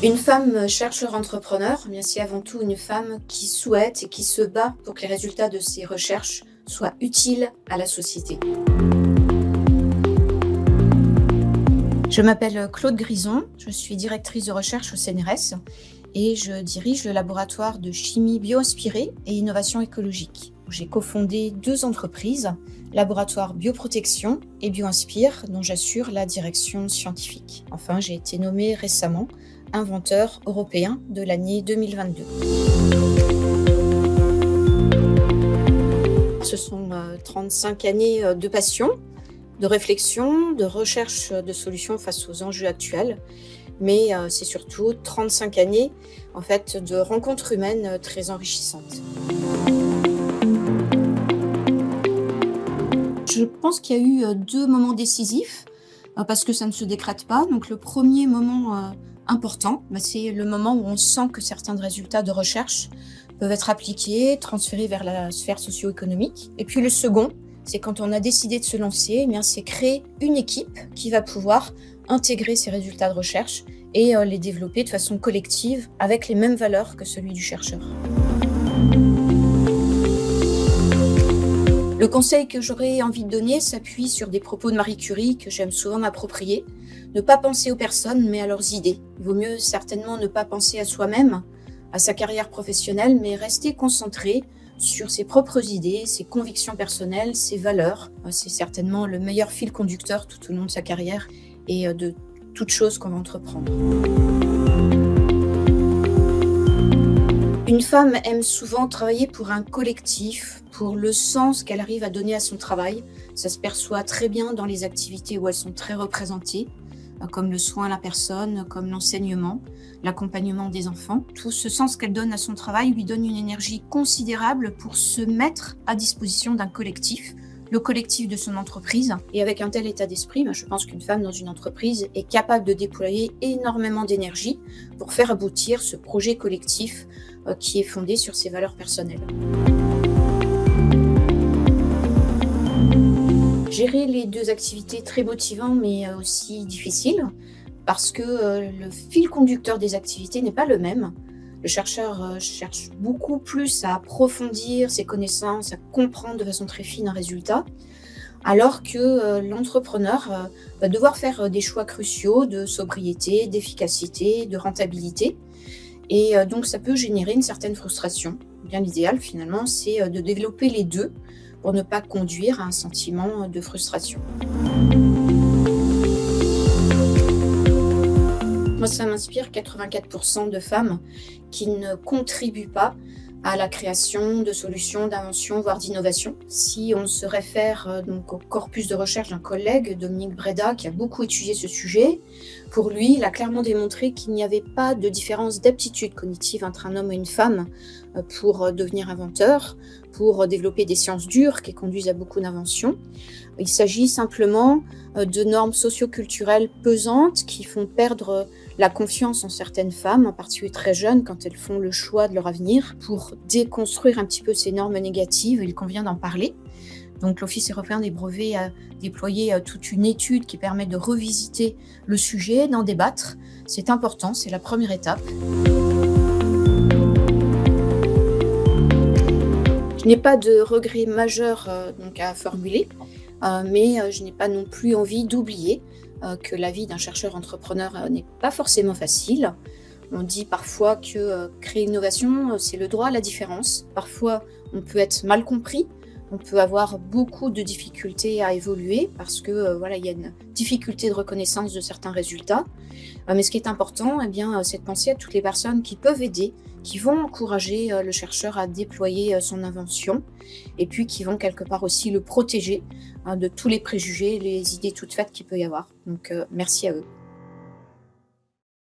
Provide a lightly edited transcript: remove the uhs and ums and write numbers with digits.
Une femme chercheur entrepreneur, eh bien, c'est avant tout une femme qui souhaite et qui se bat pour que les résultats de ses recherches soient utiles à la société. Je m'appelle Claude Grison, je suis directrice de recherche au CNRS et je dirige le laboratoire de chimie bio-inspirée et innovation écologique. J'ai cofondé 2 entreprises, Laboratoire Bioprotection et BioInspire, dont j'assure la direction scientifique. Enfin, j'ai été nommée récemment inventeur européen de l'année 2022. Ce sont 35 années de passion, de réflexion, de recherche de solutions face aux enjeux actuels, mais c'est surtout 35 années en fait de rencontres humaines très enrichissantes. Je pense qu'il y a eu 2 moments décisifs, parce que ça ne se décrète pas. Donc le premier moment important, c'est le moment où on sent que certains résultats de recherche peuvent être appliqués, transférés vers la sphère socio-économique. Et puis le second, c'est quand on a décidé de se lancer, eh bien, c'est créer une équipe qui va pouvoir intégrer ces résultats de recherche et les développer de façon collective avec les mêmes valeurs que celui du chercheur. Le conseil que j'aurais envie de donner s'appuie sur des propos de Marie Curie que j'aime souvent m'approprier. Ne pas penser aux personnes, mais à leurs idées. Il vaut mieux certainement ne pas penser à soi-même, à sa carrière professionnelle, mais rester concentré sur ses propres idées, ses convictions personnelles, ses valeurs. C'est certainement le meilleur fil conducteur tout au long de sa carrière et de toute chose qu'on va entreprendre. Une femme aime souvent travailler pour un collectif, pour le sens qu'elle arrive à donner à son travail. Ça se perçoit très bien dans les activités où elles sont très représentées, comme le soin à la personne, comme l'enseignement, l'accompagnement des enfants. Tout ce sens qu'elle donne à son travail lui donne une énergie considérable pour se mettre à disposition d'un collectif, le collectif de son entreprise. Et avec un tel état d'esprit, je pense qu'une femme dans une entreprise est capable de déployer énormément d'énergie pour faire aboutir ce projet collectif qui est fondé sur ses valeurs personnelles. Gérer les 2 activités très motivant mais aussi difficile parce que le fil conducteur des activités n'est pas le même. Le chercheur cherche beaucoup plus à approfondir ses connaissances, à comprendre de façon très fine un résultat, alors que l'entrepreneur va devoir faire des choix cruciaux de sobriété, d'efficacité, de rentabilité. Et donc ça peut générer une certaine frustration. Bien l'idéal finalement, c'est de développer les 2 pour ne pas conduire à un sentiment de frustration. Moi, ça m'inspire 84% de femmes qui ne contribuent pas à la création de solutions, d'inventions, voire d'innovations. Si on se réfère donc au corpus de recherche d'un collègue, Dominique Breda, qui a beaucoup étudié ce sujet, pour lui, il a clairement démontré qu'il n'y avait pas de différence d'aptitude cognitive entre un homme et une femme pour devenir inventeur, pour développer des sciences dures qui conduisent à beaucoup d'inventions. Il s'agit simplement de normes socio-culturelles pesantes qui font perdre la confiance en certaines femmes, en particulier très jeunes, quand elles font le choix de leur avenir. Pour déconstruire un petit peu ces normes négatives, il convient d'en parler. Donc l'Office européen des brevets a déployé toute une étude qui permet de revisiter le sujet, d'en débattre. C'est important, c'est la première étape. Je n'ai pas de regrets majeurs donc à formuler, mais je n'ai pas non plus envie d'oublier que la vie d'un chercheur entrepreneur n'est pas forcément facile. On dit parfois que créer une innovation, c'est le droit à la différence. Parfois, on peut être mal compris. On peut avoir beaucoup de difficultés à évoluer parce que il y a une difficulté de reconnaissance de certains résultats. Mais ce qui est important, c'est de penser à toutes les personnes qui peuvent aider, qui vont encourager le chercheur à déployer son invention et puis qui vont quelque part aussi le protéger de tous les préjugés, les idées toutes faites qu'il peut y avoir. Donc merci à eux.